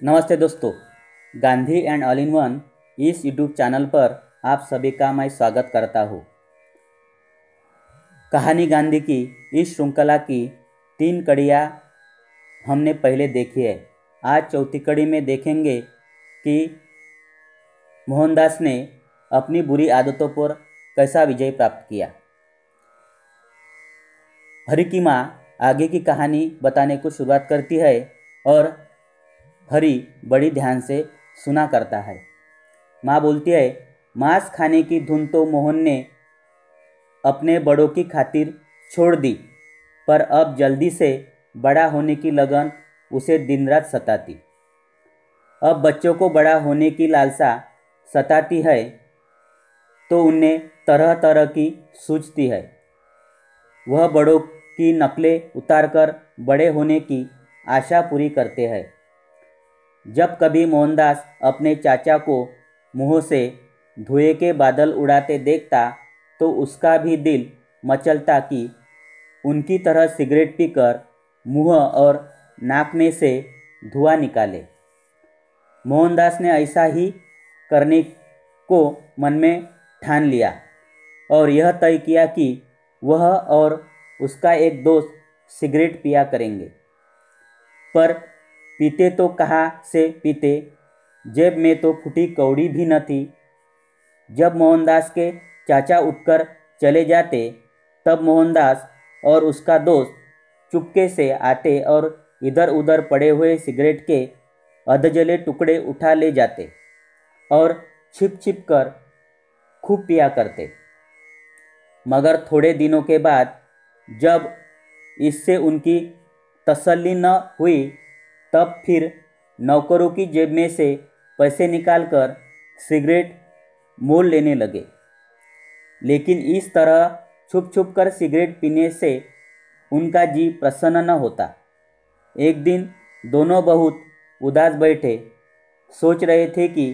नमस्ते दोस्तों, Gandhi and all in one इस यूट्यूब चैनल पर आप सभी का मैं स्वागत करता हूँ। कहानी गांधी की इस श्रृंखला की 3 कड़ियाँ हमने पहले देखी है। आज चौथी कड़ी में देखेंगे कि मोहनदास ने अपनी बुरी आदतों पर कैसा विजय प्राप्त किया। हरि की माँ आगे की कहानी बताने को शुरुआत करती है और हरि बड़ी ध्यान से सुना करता है। माँ बोलती है, मांस खाने की धुन तो मोहन ने अपने बड़ों की खातिर छोड़ दी, पर अब जल्दी से बड़ा होने की लगन उसे दिन रात सताती। अब बच्चों को बड़ा होने की लालसा सताती है तो उन्हें तरह तरह की सूझती है। वह बड़ों की नकलें उतारकर बड़े होने की आशा पूरी करते हैं। जब कभी मोहनदास अपने चाचा को मुंह से धुएं के बादल उड़ाते देखता तो उसका भी दिल मचलता कि उनकी तरह सिगरेट पीकर मुंह और नाक में से धुआं निकाले। मोहनदास ने ऐसा ही करने को मन में ठान लिया और यह तय किया कि वह और उसका एक दोस्त सिगरेट पिया करेंगे। पर पीते तो कहाँ से पीते, जेब में तो फूटी कौड़ी भी न थी। जब मोहनदास के चाचा उठकर चले जाते तब मोहनदास और उसका दोस्त चुपके से आते और इधर उधर पड़े हुए सिगरेट के अधजले टुकड़े उठा ले जाते और छिप छिप कर खूब पिया करते। मगर थोड़े दिनों के बाद जब इससे उनकी तसल्ली न हुई तब फिर नौकरों की जेब में से पैसे निकालकर सिगरेट मोल लेने लगे। लेकिन इस तरह छुप छुप कर सिगरेट पीने से उनका जी प्रसन्न न होता। एक दिन दोनों बहुत उदास बैठे सोच रहे थे कि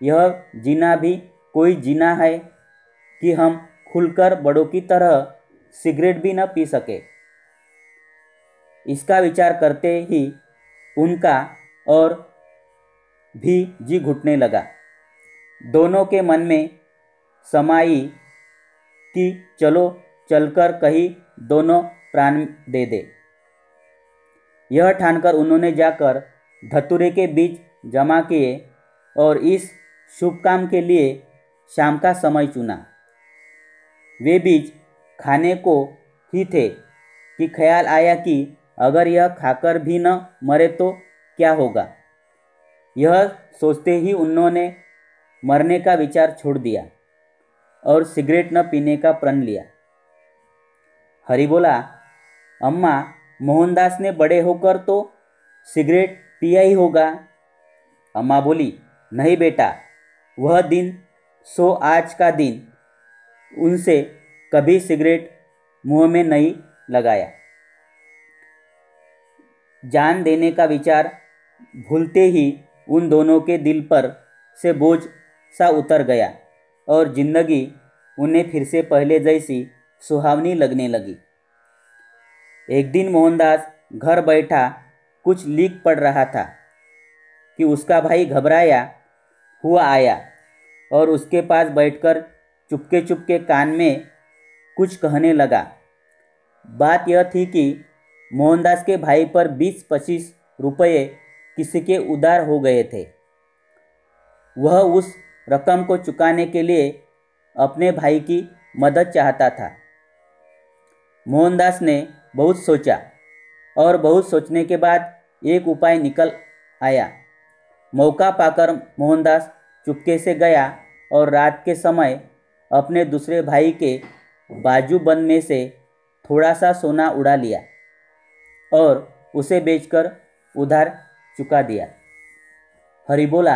यह जीना भी कोई जीना है कि हम खुलकर बड़ों की तरह सिगरेट भी न पी सके। इसका विचार करते ही उनका और भी जी घुटने लगा। दोनों के मन में समाई कि चलो चलकर कहीं दोनों प्राण दे दे। यह ठानकर उन्होंने जाकर धतूरे के बीज जमा किए और इस शुभ काम के लिए शाम का समय चुना। वे बीज खाने को ही थे कि ख्याल आया कि अगर यह खाकर भी न मरे तो क्या होगा। यह सोचते ही उन्होंने मरने का विचार छोड़ दिया और सिगरेट न पीने का प्रण लिया। हरि बोला, अम्मा, मोहनदास ने बड़े होकर तो सिगरेट पिया ही होगा। अम्मा बोली, नहीं बेटा, वह दिन सो आज का दिन उनसे कभी सिगरेट मुंह में नहीं लगाया। जान देने का विचार भूलते ही उन दोनों के दिल पर से बोझ सा उतर गया और जिंदगी उन्हें फिर से पहले जैसी सुहावनी लगने लगी। एक दिन मोहनदास घर बैठा कुछ लिख पढ़ रहा था कि उसका भाई घबराया हुआ आया और उसके पास बैठकर चुपके चुपके कान में कुछ कहने लगा। बात यह थी कि मोहनदास के भाई पर 20-25 रुपये किसी के उधार हो गए थे। वह उस रकम को चुकाने के लिए अपने भाई की मदद चाहता था। मोहनदास ने बहुत सोचा और बहुत सोचने के बाद एक उपाय निकल आया। मौका पाकर मोहनदास चुपके से गया और रात के समय अपने दूसरे भाई के बाजूबंद में से थोड़ा सा सोना उड़ा लिया और उसे बेचकर उधार चुका दिया। हरि बोला,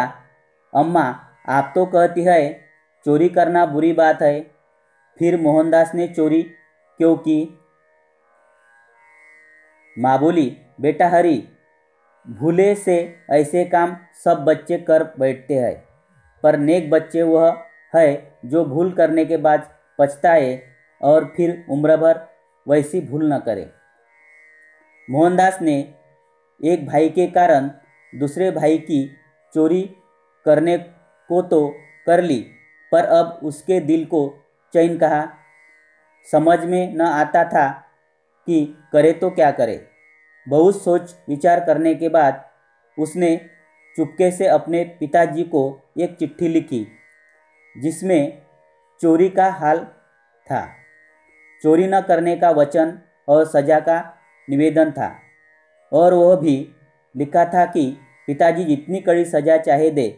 अम्मा, आप तो कहती है चोरी करना बुरी बात है, फिर मोहनदास ने चोरी क्यों की? माँ बोली, बेटा हरि, भूले से ऐसे काम सब बच्चे कर बैठते हैं, पर नेक बच्चे वह है जो भूल करने के बाद पछताए और फिर उम्र भर वैसी भूल न करे। मोहनदास ने एक भाई के कारण दूसरे भाई की चोरी करने को तो कर ली, पर अब उसके दिल को चैन कहाँ। समझ में न आता था कि करे तो क्या करे। बहुत सोच विचार करने के बाद उसने चुपके से अपने पिताजी को एक चिट्ठी लिखी, जिसमें चोरी का हाल था, चोरी न करने का वचन और सजा का निवेदन था। और वह भी लिखा था कि पिताजी जितनी कड़ी सजा चाहे दे,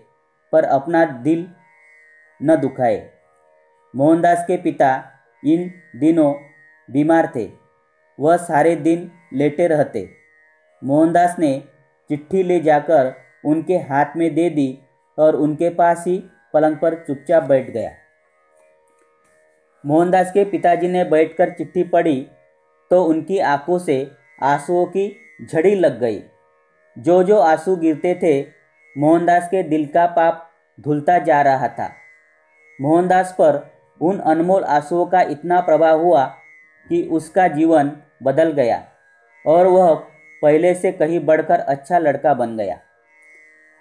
पर अपना दिल न दुखाए। मोहनदास के पिता इन दिनों बीमार थे। वह सारे दिन लेटे रहते। मोहनदास ने चिट्ठी ले जाकर उनके हाथ में दे दी और उनके पास ही पलंग पर चुपचाप बैठ गया। मोहनदास के पिताजी ने बैठकर चिट्ठी पढ़ी तो उनकी आंखों से आंसुओं की झड़ी लग गई। जो जो आंसू गिरते थे, मोहनदास के दिल का पाप धुलता जा रहा था। मोहनदास पर उन अनमोल आंसुओं का इतना प्रभाव हुआ कि उसका जीवन बदल गया और वह पहले से कहीं बढ़कर अच्छा लड़का बन गया।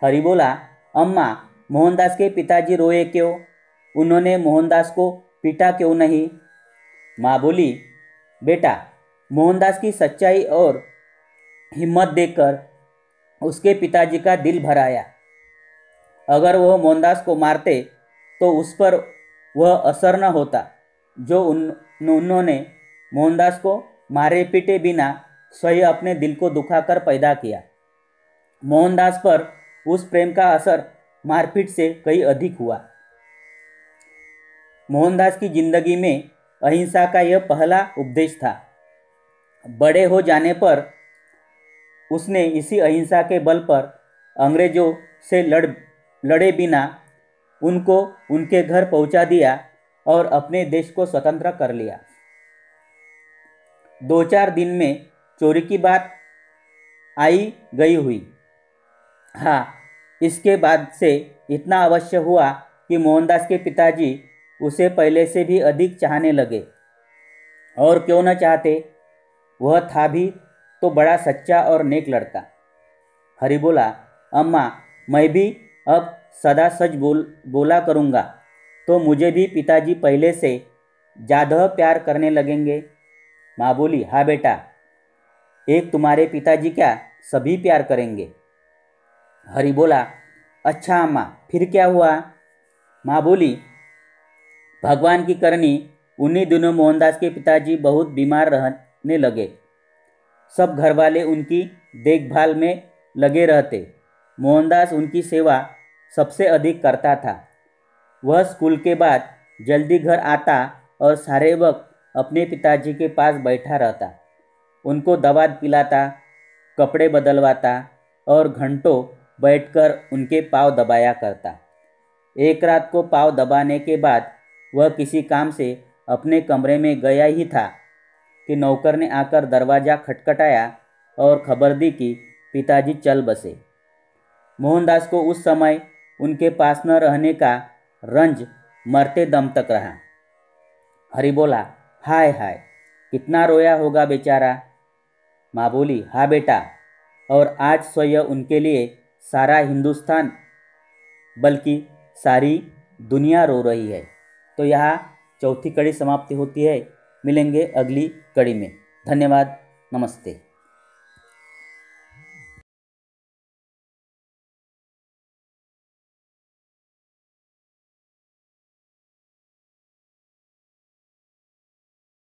हरि बोला, अम्मा, मोहनदास के पिताजी रोए क्यों? उन्होंने मोहनदास को पीटा क्यों नहीं? माँ बोली, बेटा, मोहनदास की सच्चाई और हिम्मत देखकर उसके पिताजी का दिल भर आया। अगर वह मोहनदास को मारते तो उस पर वह असर न होता जो उन्होंने मोहनदास को मारे पीटे बिना स्वयं अपने दिल को दुखाकर पैदा किया। मोहनदास पर उस प्रेम का असर मारपीट से कहीं अधिक हुआ। मोहनदास की जिंदगी में अहिंसा का यह पहला उपदेश था। बड़े हो जाने पर उसने इसी अहिंसा के बल पर अंग्रेजों से लड़े बिना उनको उनके घर पहुंचा दिया और अपने देश को स्वतंत्र कर लिया। 2-4 दिन में चोरी की बात आई गई हुई। हाँ, इसके बाद से इतना अवश्य हुआ कि मोहनदास के पिताजी उसे पहले से भी अधिक चाहने लगे। और क्यों न चाहते, वह था भी तो बड़ा सच्चा और नेक लड़का। हरि बोला, अम्मा, मैं भी अब सदा सच बोला करूँगा तो मुझे भी पिताजी पहले से ज़्यादा प्यार करने लगेंगे। माँ बोली, हाँ बेटा, एक तुम्हारे पिताजी क्या, सभी प्यार करेंगे। हरि बोला, अच्छा अम्मा, फिर क्या हुआ? माँ बोली, भगवान की करनी, उन्हीं दिनों मोहनदास के पिताजी बहुत बीमार रहने लगे। सब घरवाले उनकी देखभाल में लगे रहते। मोहनदास उनकी सेवा सबसे अधिक करता था। वह स्कूल के बाद जल्दी घर आता और सारे वक्त अपने पिताजी के पास बैठा रहता। उनको दवा पिलाता, कपड़े बदलवाता और घंटों बैठकर उनके पाँव दबाया करता। एक रात को पाँव दबाने के बाद वह किसी काम से अपने कमरे में गया ही था कि नौकर ने आकर दरवाज़ा खटखटाया और खबर दी कि पिताजी चल बसे। मोहनदास को उस समय उनके पास न रहने का रंज मरते दम तक रहा। हरि बोला, हाय हाय, कितना रोया होगा बेचारा। माँ बोली, हाँ बेटा, और आज स्वयं उनके लिए सारा हिंदुस्तान बल्कि सारी दुनिया रो रही है। तो यहाँ चौथी कड़ी समाप्ति होती है। मिलेंगे अगली कड़ी में। धन्यवाद, नमस्ते।